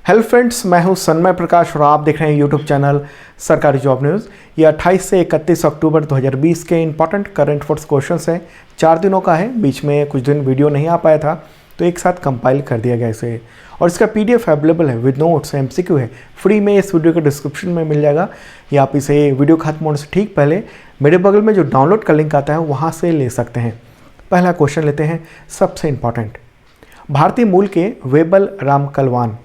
Hello friends, मैं हूं सन्मय प्रकाश और आप देख रहे हैं यूट्यूब चैनल सरकारी जॉब न्यूज़। ये 28 से 31 अक्टूबर 2020 के इंपॉर्टेंट करंट अफेयर्स क्वेश्चंस हैं। 4 दिनों का है, बीच में कुछ दिन वीडियो नहीं आ पाया था तो एक साथ कंपाइल कर दिया गया इसे। और इसका PDF अवेलेबल है विद नोट्स, MCQ है, फ्री में इस वीडियो के डिस्क्रिप्शन में मिल जाएगा, या आप इसे वीडियो खत्म होने से ठीक पहले मेरे बगल में जो डाउनलोड का लिंक आता है वहाँ से ले सकते हैं। पहला क्वेश्चन लेते हैं, सबसे इंपॉर्टेंट। भारतीय मूल के वेबल राम कलवान,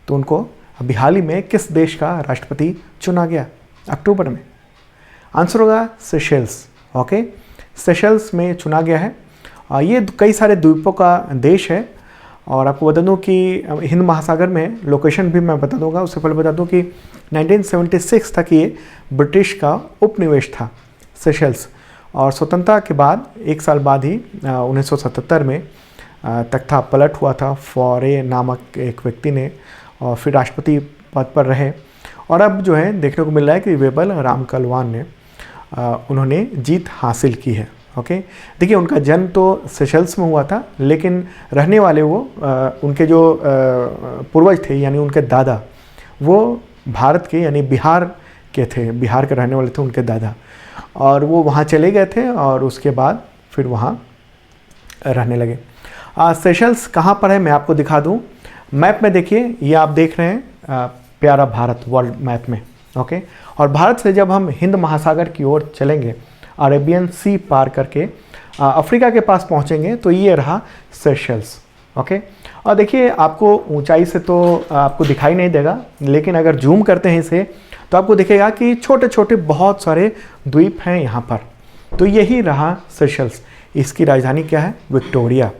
तो उनको अभी हाल ही में किस देश का राष्ट्रपति चुना गया अक्टूबर में? आंसर होगा सेशेल्स। ओके, सेशेल्स में चुना गया है। ये कई सारे द्वीपों का देश है और आपको बता दूं कि हिंद महासागर में, लोकेशन भी मैं बता दूंगा, उससे पहले बता दूं कि 1976 तक ये ब्रिटिश का उपनिवेश था सेशेल्स, और स्वतंत्रता के बाद एक साल बाद ही 1977 में तख्ता पलट हुआ था फॉरे नामक एक व्यक्ति ने, और फिर राष्ट्रपति पद पर रहे। और अब जो है देखने को मिल रहा है कि वेबल राम कलवान ने उन्होंने जीत हासिल की है। ओके, देखिए उनका जन्म तो सेशेल्स में हुआ था, लेकिन रहने वाले वो उनके जो पूर्वज थे यानी उनके दादा, वो भारत के यानी बिहार के थे, बिहार के रहने वाले थे उनके दादा, और वो वहाँ चले गए थे और उसके बाद फिर वहाँ रहने लगे। सेशेल्स कहाँ पर है मैं आपको दिखा दूँ। मैप में देखिए, ये आप देख रहे हैं प्यारा भारत वर्ल्ड मैप में। ओके, और भारत से जब हम हिंद महासागर की ओर चलेंगे, अरेबियन सी पार करके अफ्रीका के पास पहुंचेंगे, तो ये रहा सेशेल्स। ओके, और देखिए आपको ऊंचाई से तो आपको दिखाई नहीं देगा, लेकिन अगर जूम करते हैं इसे तो आपको दिखेगा कि छोटे छोटे बहुत सारे द्वीप हैं यहाँ पर। तो यही रहा सेशेल्स। इसकी राजधानी क्या है? विक्टोरिया।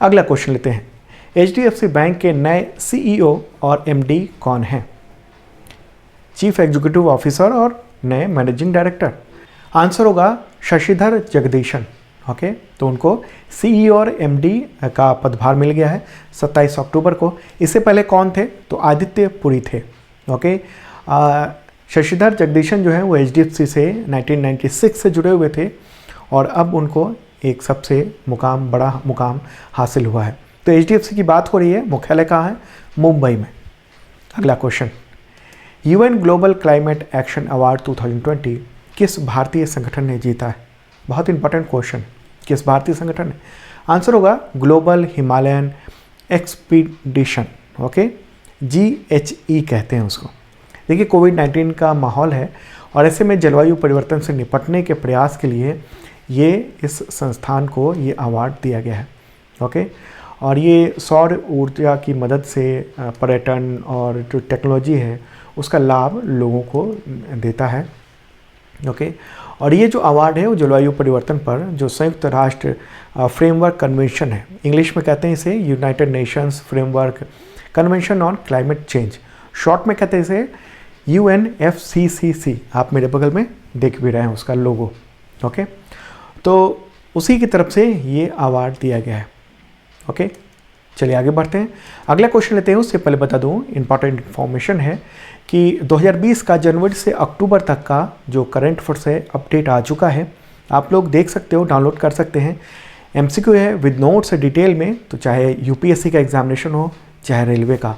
अगला क्वेश्चन लेते हैं, HDFC बैंक के नए CEO और MD कौन हैं? चीफ एग्जीक्यूटिव ऑफिसर और नए मैनेजिंग डायरेक्टर। आंसर होगा शशिधर जगदीशन। ओके, तो उनको CEO और MD का पदभार मिल गया है 27 अक्टूबर को। इससे पहले कौन थे? तो आदित्य पुरी थे। ओके, शशिधर जगदीशन जो है वो HDFC से 1996 से जुड़े हुए थे, और अब उनको एक सबसे बड़ा मुकाम हासिल हुआ है। तो HDFC की बात हो रही है, मुख्यालय कहाँ है? मुंबई में। अगला question, UN global climate action award 2020 किस भारतीय संगठन ने जीता है? बहुत इंपॉर्टेंट क्वेश्चन, किस भारतीय संगठन ने? आंसर होगा global Himalayan expedition. Okay, GHE कहते हैं उसको। देखिए कोविड-19 का माहौल है, और ऐसे में जलवायु परिवर्तन से निपटने के प्रयास के लिए ये इस संस्थान को ये अवार्ड दिया गया है। ओके, और ये सौर ऊर्जा की मदद से पर्यटन और जो टेक्नोलॉजी है उसका लाभ लोगों को देता है। ओके, और ये जो अवार्ड है वो जलवायु परिवर्तन पर जो संयुक्त राष्ट्र फ्रेमवर्क कन्वेंशन है, इंग्लिश में कहते हैं इसे United Nations framework convention on climate change, short में कहते हैं इसे UNFCCC। आप मेरे बगल में देख भी रहे हैं उसका लोगो। ओके, तो उसी की तरफ से ये अवार्ड दिया गया है। ओके, चलिए आगे बढ़ते हैं। अगला क्वेश्चन लेते हैं। उससे पहले बता दूं, इंपॉर्टेंट इन्फॉर्मेशन है कि 2020 का जनवरी से अक्टूबर तक का जो करंट अफेयर्स है अपडेट आ चुका है। आप लोग देख सकते हो, डाउनलोड कर सकते हैं। MCQ है विद नोट्स डिटेल में, तो चाहे UPSC का एग्जामिनेशन हो, चाहे रेलवे का,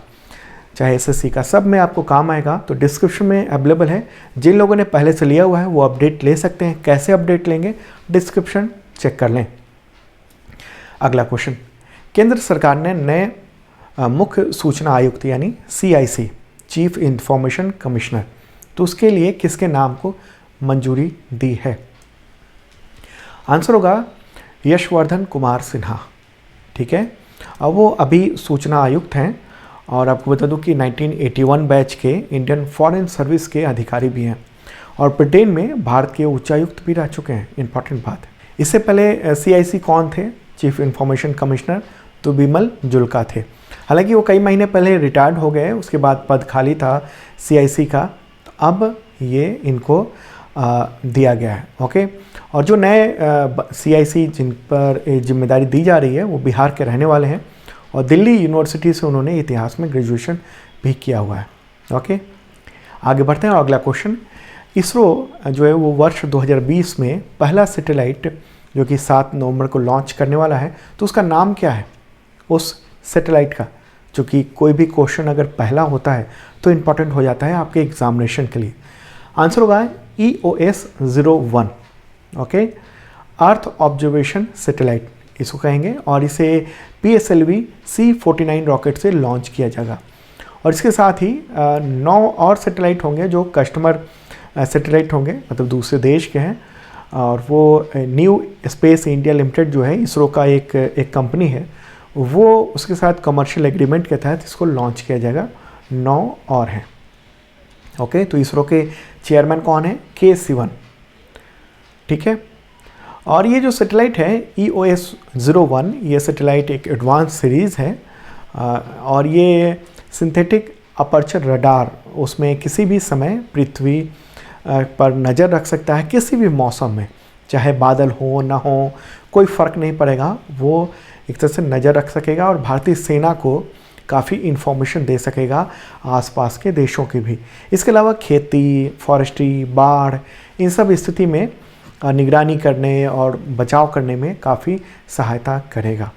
चाहे SSC का, सब में आपको काम आएगा। तो डिस्क्रिप्शन में अवेलेबल है। जिन लोगों ने पहले से लिया हुआ है वो अपडेट ले सकते हैं। कैसे अपडेट लेंगे? डिस्क्रिप्शन चेक कर लें। अगला क्वेश्चन, केंद्र सरकार ने नए मुख्य सूचना आयुक्त यानी CIC, चीफ इंफॉर्मेशन कमिश्नर, तो उसके लिए किसके नाम को मंजूरी दी है? आंसर होगा यशवर्धन कुमार सिन्हा। ठीक है, अब वो अभी सूचना आयुक्त हैं, और आपको बता दूं कि 1981 बैच के इंडियन फॉरेन सर्विस के अधिकारी भी हैं, और ब्रिटेन में भारत के उच्चायुक्त भी रह चुके हैं। इंपॉर्टेंट बात है। इससे पहले CIC कौन थे? चीफ इंफॉर्मेशन कमिश्नर, तो बिमल जुल्का थे। हालांकि वो कई महीने पहले रिटायर्ड हो गए, उसके बाद पद खाली था CIC का, तो अब ये इनको दिया गया है। ओके, और जो नए CIC जिन पर जिम्मेदारी दी जा रही है वो बिहार के रहने वाले हैं, और दिल्ली यूनिवर्सिटी से उन्होंने इतिहास में ग्रेजुएशन भी किया हुआ है। ओके, आगे बढ़ते हैं। अगला क्वेश्चन, इसरो जो है वो वर्ष 2020 में पहला सैटेलाइट जो कि 7 नवंबर को लॉन्च करने वाला है, तो उसका नाम क्या है उस सैटेलाइट का? क्योंकि कोई भी क्वेश्चन अगर पहला होता है तो इम्पॉर्टेंट हो जाता है आपके एग्जामिनेशन के लिए। आंसर होगा EOS-01, okay, earth observation satellite इसको कहेंगे, और इसे PSLV C-49 रॉकेट से लॉन्च किया जाएगा। और इसके साथ ही 9 और सैटेलाइट होंगे जो कस्टमर सैटेलाइट होंगे, मतलब दूसरे देश के हैं, और वो न्यू स्पेस इंडिया लिमिटेड जो है इसरो का एक कंपनी है, वो उसके साथ कमर्शियल एग्रीमेंट के तहत इसको लॉन्च किया जाएगा। 9 और हैं, ओके। तो इसरो के चेयरमैन कौन है? K Sivan, ठीक है। और ये जो सैटेलाइट है EOS-01, ये सैटेलाइट एक एडवांस सीरीज़ है, और ये सिंथेटिक अपर्चर रडार, उसमें किसी भी समय पृथ्वी पर नज़र रख सकता है, किसी भी मौसम में, चाहे बादल हो ना हो कोई फ़र्क नहीं पड़ेगा, वो एक तरह से नज़र रख सकेगा और भारतीय सेना को काफ़ी इन्फॉर्मेशन दे सकेगा आसपास के देशों की भी। इसके अलावा खेती, फॉरेस्ट्री, बाढ़, इन सब स्थिति में निगरानी करने और बचाव करने में काफ़ी सहायता करेगा,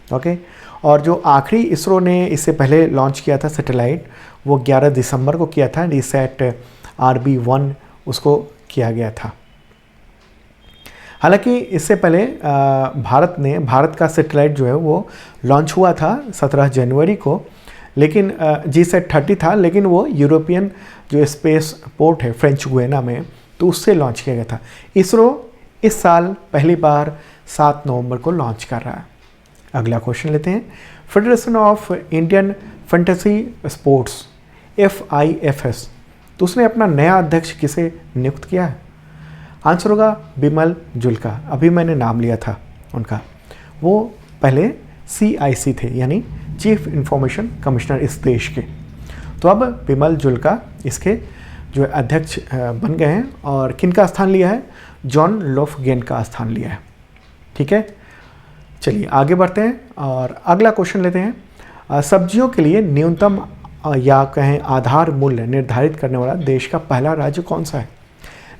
ओके। और जो आखिरी इसरो ने इससे पहले लॉन्च किया था सैटेलाइट, वो 11 दिसंबर को किया था, DSAT RB-1 उसको किया गया था। हालांकि इससे पहले भारत का सैटेलाइट जो है वो लॉन्च हुआ था 17 जनवरी को, लेकिन GSAT-30 था, लेकिन वो यूरोपियन जो स्पेस पोर्ट है फ्रेंच गुयाना में, तो उससे लॉन्च किया गया था। इसरो इस साल पहली बार 7 नवंबर को लॉन्च कर रहा है। अगला क्वेश्चन लेते हैं। Federation of Indian fantasy sports FIFS, तो उसने अपना नया अध्यक्ष किसे नियुक्त किया है? आंसर होगा बिमल जुल्का। अभी मैंने नाम लिया था उनका, वो पहले CIC थे, यानी चीफ इंफॉर्मेशन कमिश्नर इस देश के। तो अब बिमल जुल्का इसके जो अध्यक्ष बन गए हैं, और किनका स्थान लिया है? जॉन लोफगेन का स्थान लिया है, ठीक है। चलिए आगे बढ़ते हैं और अगला क्वेश्चन लेते हैं। सब्जियों के लिए न्यूनतम या कहें आधार मूल्य निर्धारित करने वाला देश का पहला राज्य कौन सा है?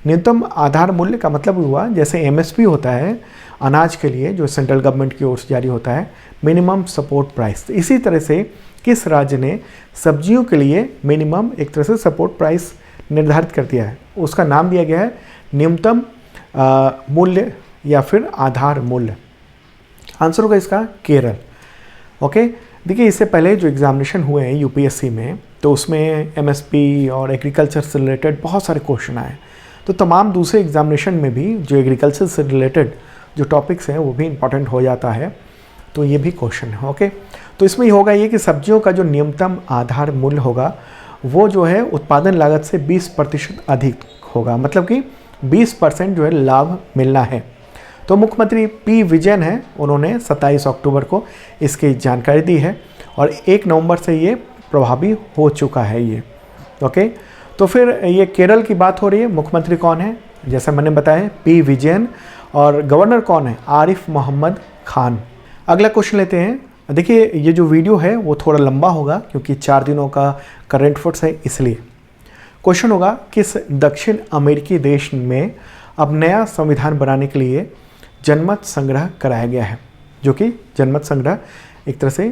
न्यूनतम आधार मूल्य का मतलब हुआ जैसे MSP होता है अनाज के लिए, जो सेंट्रल गवर्नमेंट की ओर से जारी होता है, मिनिमम सपोर्ट प्राइस। इसी तरह से किस राज्य ने सब्जियों के लिए मिनिमम एक तरह से सपोर्ट प्राइस निर्धारित कर दिया है? उसका नाम दिया गया है न्यूनतम मूल्य या फिर आधार मूल्य। आंसर होगा इसका केरल, ओके। देखिए इससे पहले जो एग्जामिनेशन हुए हैं UPSC में, तो उसमें MSP और एग्रीकल्चर से रिलेटेड बहुत सारे क्वेश्चन आए, तो तमाम दूसरे एग्जामिनेशन में भी जो एग्रीकल्चर से रिलेटेड जो टॉपिक्स हैं वो भी इंपॉर्टेंट हो जाता है, तो ये भी क्वेश्चन है, ओके। तो इसमें होगा ये कि सब्जियों का जो न्यूनतम आधार मूल्य होगा वो जो है उत्पादन लागत से 20% अधिक होगा, मतलब कि 20% जो है लाभ मिलना है। तो मुख्यमंत्री P विजयन है, उन्होंने 27 अक्टूबर को इसकी जानकारी दी है, और 1 नवंबर से ये प्रभावी हो चुका है ये, ओके। तो फिर ये केरल की बात हो रही है, मुख्यमंत्री कौन है? जैसा मैंने बताया P विजयन, और गवर्नर कौन है? आरिफ मोहम्मद खान। अगला क्वेश्चन लेते हैं। देखिए ये जो वीडियो है वो थोड़ा लंबा होगा क्योंकि 4 दिनों का करंट अफेयर्स है, इसलिए। क्वेश्चन होगा किस दक्षिण अमेरिकी देश में अब नया संविधान बनाने के लिए जनमत संग्रह कराया गया है? जो कि जनमत संग्रह एक तरह से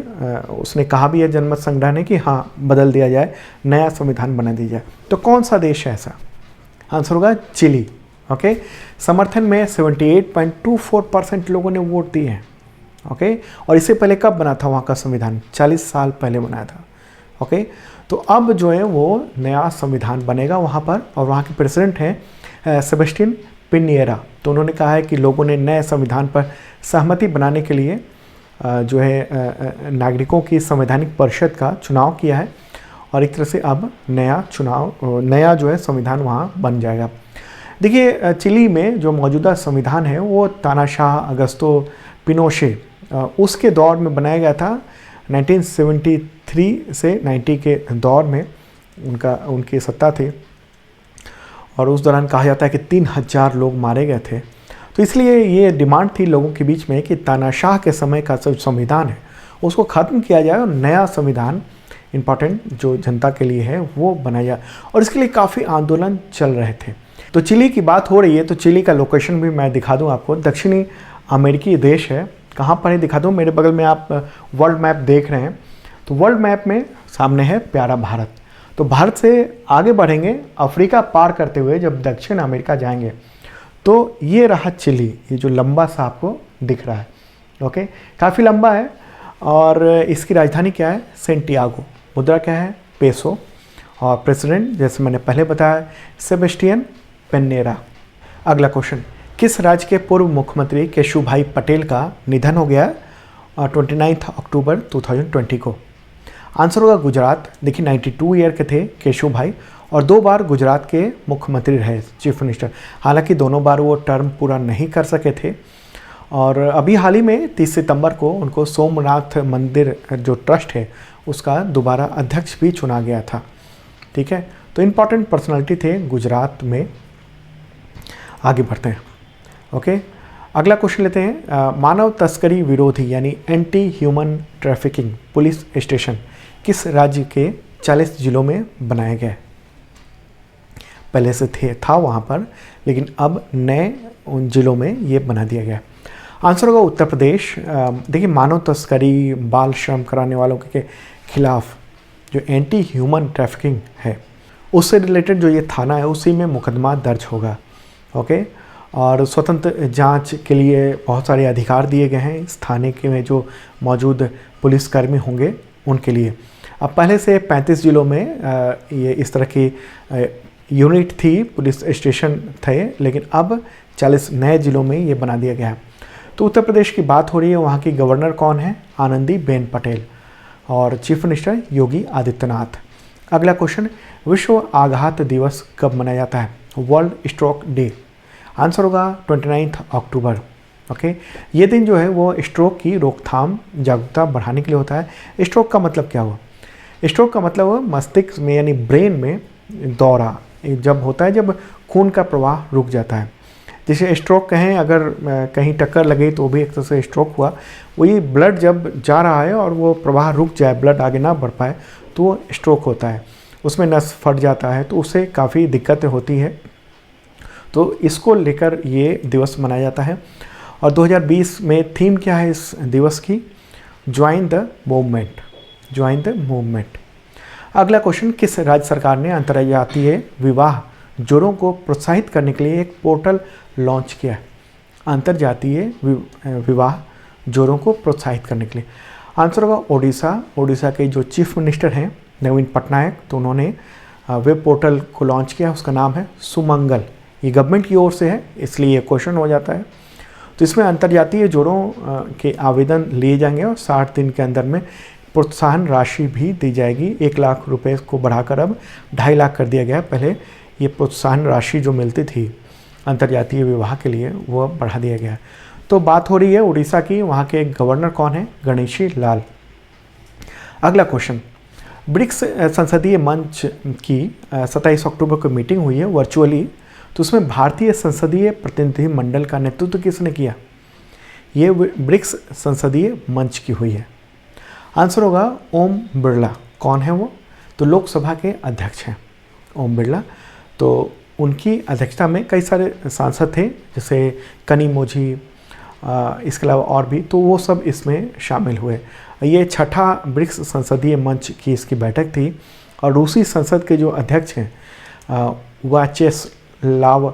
उसने कहा भी है जनमत संग्रह ने कि हाँ बदल दिया जाए, नया संविधान बना दिया जाए। तो कौन सा देश है ऐसा? आंसर होगा चिली, ओके। समर्थन में 78.24% लोगों ने वोट दिए हैं, ओके। और इससे पहले कब बना था वहाँ का संविधान? 40 साल पहले बनाया था, ओके। तो अब जो है वो नया संविधान बनेगा वहाँ पर, और वहाँ के प्रेसिडेंट हैं सेबेस्टियन पिनिएरा। तो उन्होंने कहा है कि लोगों ने नए संविधान पर सहमति बनाने के लिए जो है नागरिकों की संवैधानिक परिषद का चुनाव किया है, और एक तरह से अब नया जो है संविधान वहाँ बन जाएगा। देखिए चिली में जो मौजूदा संविधान है वो तानाशाह अगस्तो पिनोशे उसके दौर में बनाया गया था। 1973 से 90 के दौर में उनकी सत्ता थी, और उस दौरान कहा जाता है कि 3000 लोग मारे गए थे। तो इसलिए ये डिमांड थी लोगों के बीच में कि तानाशाह के समय का जो संविधान है उसको ख़त्म किया जाए और नया संविधान इम्पॉर्टेंट जो जनता के लिए है वो बनाया जाए, और इसके लिए काफ़ी आंदोलन चल रहे थे। तो चिली की बात हो रही है, तो चिली का लोकेशन भी मैं दिखा दूं आपको। दक्षिणी अमेरिकी देश है, कहाँ पर है दिखा दूं। मेरे बगल में आप वर्ल्ड मैप देख रहे हैं, तो वर्ल्ड मैप में सामने है प्यारा भारत। तो भारत से आगे बढ़ेंगे, अफ्रीका पार करते हुए जब दक्षिण अमेरिका जाएंगे तो ये रहा चिली, ये जो लंबा सा आपको दिख रहा है। ओके, काफ़ी लंबा है और इसकी राजधानी क्या है? सेंटियागो। मुद्रा क्या है? पेसो। और प्रेसिडेंट जैसे मैंने पहले बताया सेबेस्टियन पिनेरा। अगला क्वेश्चन, किस राज्य के पूर्व मुख्यमंत्री केशुभाई पटेल का निधन हो गया 29 अक्टूबर 2020 को? आंसर होगा गुजरात। देखिए 92 ईयर के थे केशुभाई और 2 बार गुजरात के मुख्यमंत्री रहे, चीफ मिनिस्टर। हालांकि दोनों बार वो टर्म पूरा नहीं कर सके थे और अभी हाल ही में 30 सितंबर को उनको सोमनाथ मंदिर जो ट्रस्ट है उसका दोबारा अध्यक्ष भी चुना गया था। ठीक है, तो इम्पॉर्टेंट पर्सनालिटी थे गुजरात में। आगे बढ़ते हैं। ओके, अगला क्वेश्चन लेते हैं। मानव तस्करी विरोधी यानी anti human trafficking police station किस राज्य के 40 जिलों में बनाया गया है? पहले से था वहाँ पर, लेकिन अब नए उन जिलों में ये बना दिया गया। आंसर होगा उत्तर प्रदेश। देखिए मानव तस्करी, बाल श्रम कराने वालों के खिलाफ जो एंटी ह्यूमन ट्रैफिकिंग है उससे रिलेटेड जो ये थाना है उसी में मुकदमा दर्ज होगा। ओके, और स्वतंत्र जांच के लिए बहुत सारे अधिकार दिए गए हैं इस थाने के में जो मौजूद पुलिसकर्मी होंगे उनके लिए। अब पहले से 35 जिलों में ये इस तरह की यूनिट थी, पुलिस स्टेशन थे, लेकिन अब 40 नए जिलों में ये बना दिया गया है। तो उत्तर प्रदेश की बात हो रही है, वहाँ की गवर्नर कौन है? आनंदीबेन पटेल। और चीफ मिनिस्टर योगी आदित्यनाथ। अगला क्वेश्चन, विश्व आघात दिवस कब मनाया जाता है? World stroke day. आंसर होगा 29 अक्टूबर। ओके, ये दिन जो है वो स्ट्रोक की रोकथाम जागरूकता बढ़ाने के लिए होता है। स्ट्रोक का मतलब क्या हुआ? स्ट्रोक का मतलब हुआ मस्तिष्क में यानी ब्रेन में दौरा जब होता है, जब खून का प्रवाह रुक जाता है। जैसे स्ट्रोक कहें, अगर कहीं टक्कर लगे तो भी एक तरह से स्ट्रोक हुआ। वही ब्लड जब जा रहा है और वो प्रवाह रुक जाए, ब्लड आगे ना बढ़ पाए, तो वो स्ट्रोक होता है। उसमें नस फट जाता है तो उससे काफ़ी दिक्कतें होती है। तो इसको लेकर ये दिवस मनाया जाता है। और 2020 में थीम क्या है इस दिवस की? Join the movement. Join the movement. अगला क्वेश्चन, किस राज्य सरकार ने अंतर्राज्यीय विवाह जोड़ों को प्रोत्साहित करने के लिए एक पोर्टल लॉन्च किया है? अंतर्जातीय विवाह जोड़ों को प्रोत्साहित करने के लिए आंसर होगा ओडिशा। ओडिशा के जो चीफ मिनिस्टर हैं नवीन पटनायक, तो उन्होंने वेब पोर्टल को लॉन्च किया, उसका नाम है सुमंगल। ये गवर्नमेंट की ओर से है, इसलिए ये क्वेश्चन हो जाता है। तो इसमें अंतर्जातीय जोड़ों के आवेदन लिए जाएंगे और 60 दिन के अंदर में प्रोत्साहन राशि भी दी जाएगी। 1 लाख रुपए को बढ़ाकर अब 2.5 लाख कर दिया गया। पहले ये प्रोत्साहन राशि जो मिलती थी अंतर्जातीय विवाह के लिए वो बढ़ा दिया गया। तो बात हो रही है उड़ीसा की, वहाँ के गवर्नर कौन है? गणेशी लाल। अगला क्वेश्चन, ब्रिक्स संसदीय मंच की 27 अक्टूबर को मीटिंग हुई है वर्चुअली, तो उसमें भारतीय संसदीय प्रतिनिधि मंडल का नेतृत्व किसने किया? ये ब्रिक्स संसदीय मंच की हुई है। आंसर होगा ओम बिरला। कौन है वो? तो लोकसभा के अध्यक्ष हैं ओम बिरला। तो उनकी अध्यक्षता में कई सारे सांसद थे, जैसे कनिमोझी, इसके अलावा और भी, तो वो सब इसमें शामिल हुए। ये छठा ब्रिक्स संसदीय मंच की इसकी बैठक थी और रूसी संसद के जो अध्यक्ष हैं वाचेस्लाव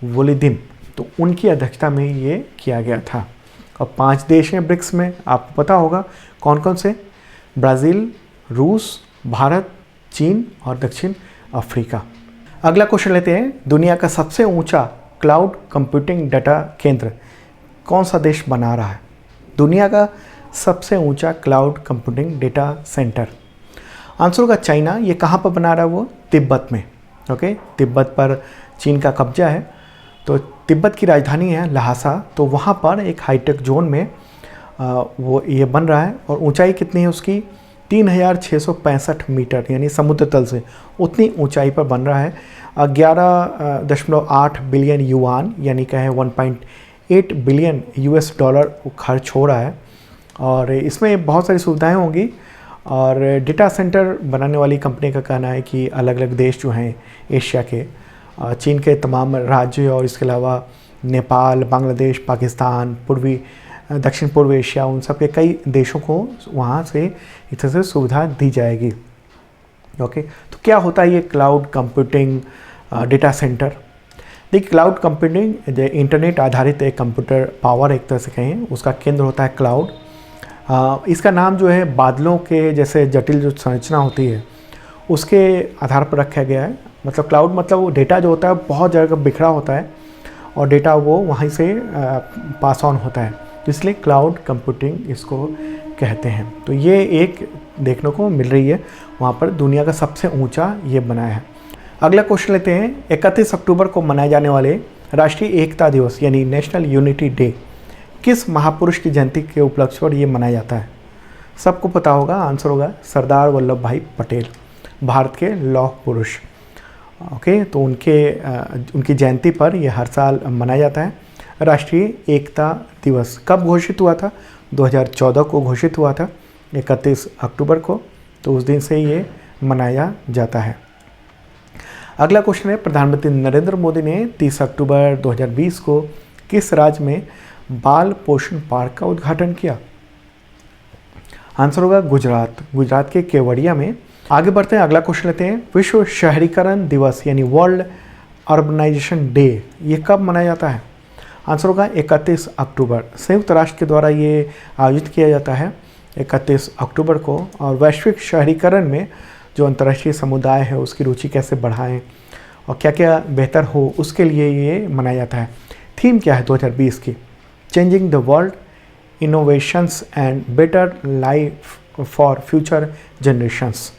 वोलोदिन, तो उनकी अध्यक्षता में ये किया गया था। और 5 देश हैं ब्रिक्स में, आपको पता होगा कौन कौन से? ब्राज़ील, रूस, भारत, चीन और दक्षिण अफ्रीका। अगला क्वेश्चन लेते हैं, दुनिया का सबसे ऊंचा क्लाउड कंप्यूटिंग डाटा केंद्र कौन सा देश बना रहा है? दुनिया का सबसे ऊंचा cloud computing data centre. Answer होगा चाइना। ये कहाँ पर बना रहा है वो? तिब्बत में। ओके, तिब्बत पर चीन का कब्जा है, तो तिब्बत की राजधानी है लहासा, तो वहाँ पर एक हाईटेक जोन में वो ये बन रहा है। और ऊंचाई कितनी है उसकी? 3665 मीटर, यानी समुद्र तल से उतनी ऊंचाई पर बन रहा है। 11.8 बिलियन युआन यानी कहें 1.8 बिलियन US डॉलर खर्च हो रहा है। और इसमें बहुत सारी सुविधाएं होंगी। और डेटा सेंटर बनाने वाली कंपनी का कहना है कि अलग अलग देश जो हैं एशिया के, चीन के तमाम राज्य और इसके अलावा नेपाल, बांग्लादेश, पाकिस्तान, पूर्वी दक्षिण पूर्व एशिया, उन सब के कई देशों को वहाँ से इस तरह से सुविधा दी जाएगी। ओके, तो क्या होता है ये क्लाउड कंप्यूटिंग डेटा सेंटर? देखिए, क्लाउड कंप्यूटिंग इंटरनेट आधारित एक कंप्यूटर पावर एक तरह से कहें, उसका केंद्र होता है क्लाउड। इसका नाम जो है बादलों के जैसे जटिल जो संरचना होती है उसके आधार पर रखा गया है। मतलब क्लाउड मतलब वो डेटा जो होता है बहुत जगह बिखरा होता है और डेटा वो वहीं से पास ऑन होता है, इसलिए क्लाउड कंप्यूटिंग इसको कहते हैं। तो ये एक देखने को मिल रही है वहाँ पर, दुनिया का सबसे ऊंचा ये बनाया है। अगला क्वेश्चन लेते हैं, 31 अक्टूबर को मनाए जाने वाले राष्ट्रीय एकता दिवस यानी नेशनल यूनिटी डे किस महापुरुष की जयंती के उपलक्ष्य पर ये मनाया जाता है? सबको पता होगा, आंसर होगा सरदार वल्लभ भाई पटेल, भारत के लौह पुरुष। ओके, तो उनकी जयंती पर यह हर साल मनाया जाता है। राष्ट्रीय एकता दिवस कब घोषित हुआ था? 2014 को घोषित हुआ था, 31 अक्टूबर को, तो उस दिन से ये मनाया जाता है। अगला क्वेश्चन है, प्रधानमंत्री नरेंद्र मोदी ने 30 अक्टूबर 2020 को किस राज्य में बाल पोषण पार्क का उद्घाटन किया? आंसर होगा गुजरात के केवड़िया में। आगे बढ़ते हैं, अगला क्वेश्चन लेते हैं, विश्व शहरीकरण दिवस यानी वर्ल्ड अर्बनाइजेशन डे ये कब मनाया जाता है? आंसर होगा 31 अक्टूबर। संयुक्त राष्ट्र के द्वारा ये आयोजित किया जाता है 31 अक्टूबर को। और वैश्विक शहरीकरण में जो अंतर्राष्ट्रीय समुदाय है उसकी रुचि कैसे बढ़ाएं और क्या क्या बेहतर हो, उसके लिए ये मनाया जाता है। थीम क्या है 2020 की? Changing the world, innovations and better life for future generations.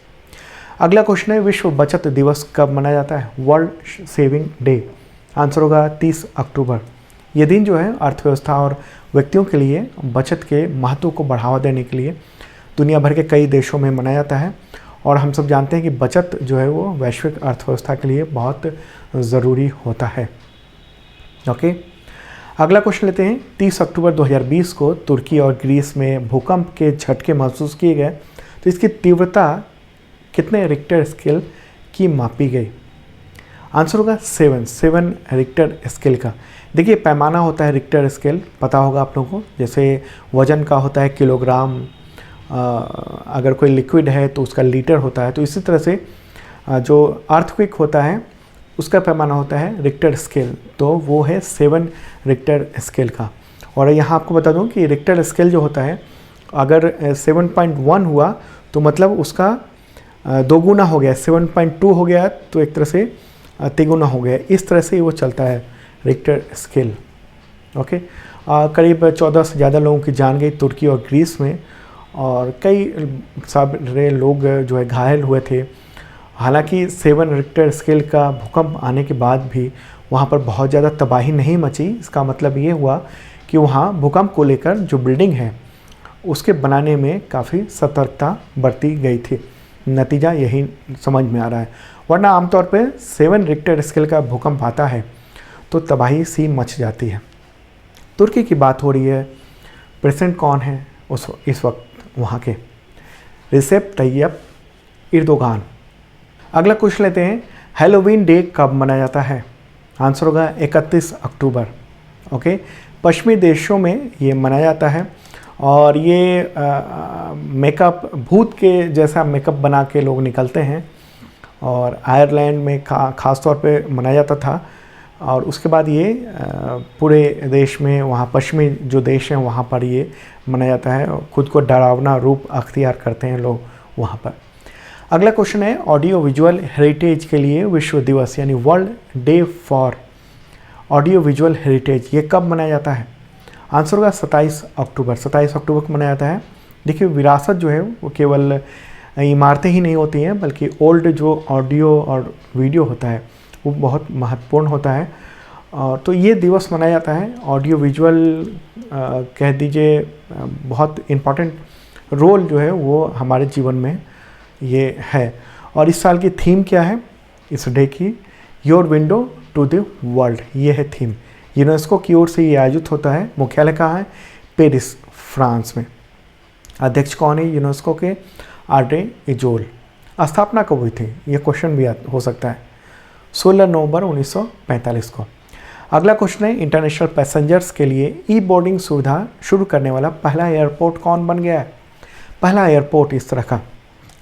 अगला क्वेश्चन है, विश्व बचत दिवस कब मनाया जाता है? World saving day. आंसर होगा 30 अक्टूबर। ये दिन जो है अर्थव्यवस्था और व्यक्तियों के लिए बचत के महत्व को बढ़ावा देने के लिए दुनिया भर के कई देशों में मनाया जाता है। और हम सब जानते हैं कि बचत जो है वो वैश्विक अर्थव्यवस्था के लिए बहुत ज़रूरी होता है। ओके, अगला क्वेश्चन लेते हैं, 30 अक्टूबर 2020 को तुर्की और ग्रीस में भूकंप के झटके महसूस किए गए, तो इसकी तीव्रता कितने रिक्टर स्केल की मापी गई? आंसर होगा 7 रिक्टर स्केल का। देखिए, पैमाना होता है रिक्टर स्केल, पता होगा आप लोगों को, जैसे वजन का होता है किलोग्राम, अगर कोई लिक्विड है तो उसका लीटर होता है, तो इसी तरह से जो अर्थक्वेक होता है उसका पैमाना होता है रिक्टर स्केल, तो वो है 7 रिक्टर स्केल का। और यहाँ आपको बता दूँ कि रिक्टर स्केल जो होता है, अगर 7.1 हुआ तो मतलब उसका 2 गुना हो गया, 7.2 हो गया तो एक तरह से 3 गुना हो गया। इस तरह से वो चलता है रिक्टर स्केल। ओके, करीब 14 से ज़्यादा लोगों की जान गई तुर्की और ग्रीस में, और कई सारे लोग जो है घायल हुए थे। हालांकि 7 रिक्टर स्केल का भूकंप आने के बाद भी वहाँ पर बहुत ज़्यादा तबाही नहीं मची। इसका मतलब ये हुआ कि वहाँ भूकंप को लेकर जो बिल्डिंग है उसके बनाने में काफ़ी सतर्कता बरती गई थी। नतीजा यही समझ में आ रहा है, वरना आमतौर पर 7 रिक्टर स्केल का भूकंप आता है तो तबाही सी मच जाती है। तुर्की की बात हो रही है, प्रेसिडेंट कौन है इस वक्त वहाँ के? रिसेप तैयब एर्दोगान। अगला क्वेश्चन लेते हैं, हैलोवीन डे कब मनाया जाता है? आंसर होगा 31 अक्टूबर। ओके, पश्चिमी देशों में ये मनाया जाता है और ये मेकअप, भूत के जैसा मेकअप बना के लोग निकलते हैं, और आयरलैंड में ख़ास तौर पे मनाया जाता था। और उसके बाद ये पूरे देश में, वहाँ पश्चिमी जो देश हैं वहाँ पर ये मनाया जाता है। खुद को डरावना रूप अख्तियार करते हैं लोग वहाँ पर। अगला क्वेश्चन है, ऑडियो विजुअल हेरिटेज के लिए विश्व दिवस यानी world day for audio visual heritage ये कब मनाया जाता है? आंसर होगा 27 अक्टूबर। 27 अक्टूबर को मनाया जाता है। देखिए, विरासत जो है वो केवल इमारतें ही नहीं होती हैं, बल्कि ओल्ड जो ऑडियो और वीडियो होता है वो बहुत महत्वपूर्ण होता है। और तो ये दिवस मनाया जाता है। ऑडियो विजुअल कह दीजिए बहुत इम्पॉर्टेंट रोल जो है वो हमारे जीवन में ये है। और इस साल की थीम क्या है इस डे की? Your window to the world, ये है थीम। यूनेस्को की ओर से ये आयोजित होता है। मुख्यालय कहाँ है? पेरिस, फ्रांस में। अध्यक्ष कौन है यूनेस्को के? आड्रे इजोल। स्थापना कब हुई थी? ये क्वेश्चन भी हो सकता है। 16 नवंबर 1945 को। अगला क्वेश्चन है, इंटरनेशनल पैसेंजर्स के लिए ई बोर्डिंग सुविधा शुरू करने वाला पहला एयरपोर्ट कौन बन गया है? पहला एयरपोर्ट इस तरह का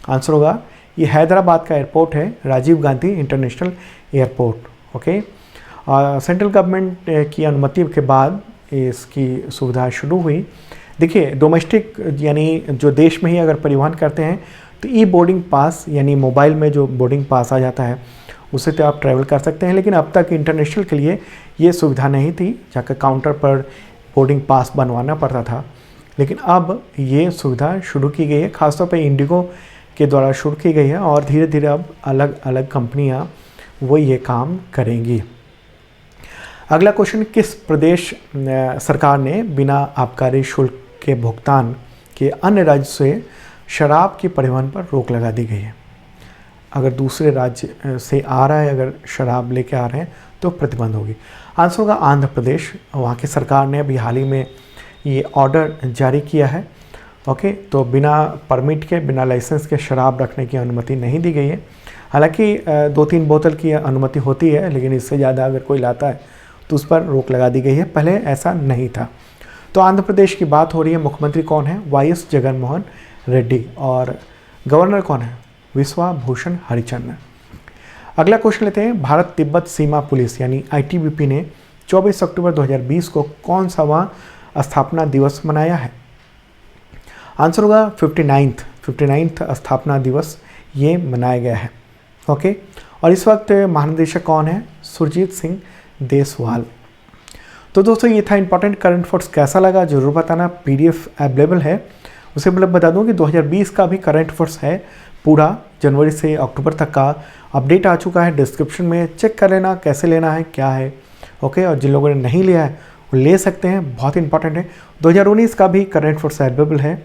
आंसर होगा, ये हैदराबाद का एयरपोर्ट है, Rajiv Gandhi international airport. Okay, central government की अनुमति के बाद इसकी सुविधा शुरू हुई। देखिए, डोमेस्टिक यानी जो देश में ही अगर परिवहन करते हैं तो ई बोर्डिंग पास यानी मोबाइल में जो बोर्डिंग पास आ जाता है उससे तो आप ट्रैवल कर सकते हैं, लेकिन अब तक इंटरनेशनल के लिए ये सुविधा नहीं थी, जाकर काउंटर पर बोर्डिंग पास बनवाना पड़ता था। लेकिन अब ये सुविधा शुरू की गई है, खासतौर पे इंडिगो के द्वारा शुरू की गई है और धीरे धीरे अब अलग अलग कंपनियां वो ये काम करेंगी। अगला क्वेश्चन, किस प्रदेश सरकार ने बिना आबकारी शुल्क के भुगतान के अन्य राज्य से शराब के परिवहन पर रोक लगा दी गई है? अगर दूसरे राज्य से आ रहा है, अगर शराब लेके आ रहे हैं तो प्रतिबंध होगी। आंसर होगा आंध्र प्रदेश। वहाँ की सरकार ने अभी हाल ही में ये ऑर्डर जारी किया है। ओके, तो बिना परमिट के, बिना लाइसेंस के शराब रखने की अनुमति नहीं दी गई है। हालांकि 2-3 बोतल की अनुमति होती है, लेकिन इससे ज़्यादा अगर कोई लाता है तो उस पर रोक लगा दी गई है। पहले ऐसा नहीं था। तो आंध्र प्रदेश की बात हो रही है। मुख्यमंत्री कौन है? वाई.एस. जगनमोहन रेड्डी। और गवर्नर कौन है? विश्वा भूषण हरिचंदन। अगला क्वेश्चन लेते हैं, भारत तिब्बत सीमा पुलिस यानी ITBP ने 24 अक्टूबर 2020 को कौन सा वहाँ स्थापना दिवस मनाया है? आंसर होगा 59th स्थापना दिवस ये मनाया गया है। ओके, और इस वक्त महानिदेशक कौन है? सुरजीत सिंह देसवाल। तो दोस्तों, ये था इंपॉर्टेंट करंट अफेयर्स। कैसा लगा जरूर बताना। PDF अवेलेबल है। उसे मतलब बता दूं कि 2020 का भी करंट अफेयर्स है, पूरा जनवरी से अक्टूबर तक का अपडेट आ चुका है। डिस्क्रिप्शन में चेक कर लेना कैसे लेना है, क्या है। ओके, और जिन लोगों ने नहीं लिया है वो ले सकते हैं, बहुत इंपॉर्टेंट है। 2019 का भी करंट अफेयर्स अवेलेबल है,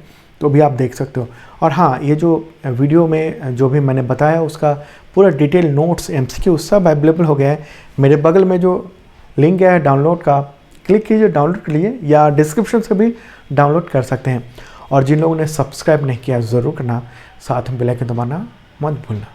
तो भी आप देख सकते हो। और हाँ, ये जो वीडियो में जो भी मैंने बताया उसका पूरा डिटेल नोट्स, MCQ सब अवेलेबल हो गया है। मेरे बगल में जो लिंक है डाउनलोड का, क्लिक कीजिए, डाउनलोड के लिए, या डिस्क्रिप्शन से भी डाउनलोड कर सकते हैं। और जिन लोगों ने सब्सक्राइब नहीं किया ज़रूर करना, साथ में बेल आइकन दबाना मत भूलना।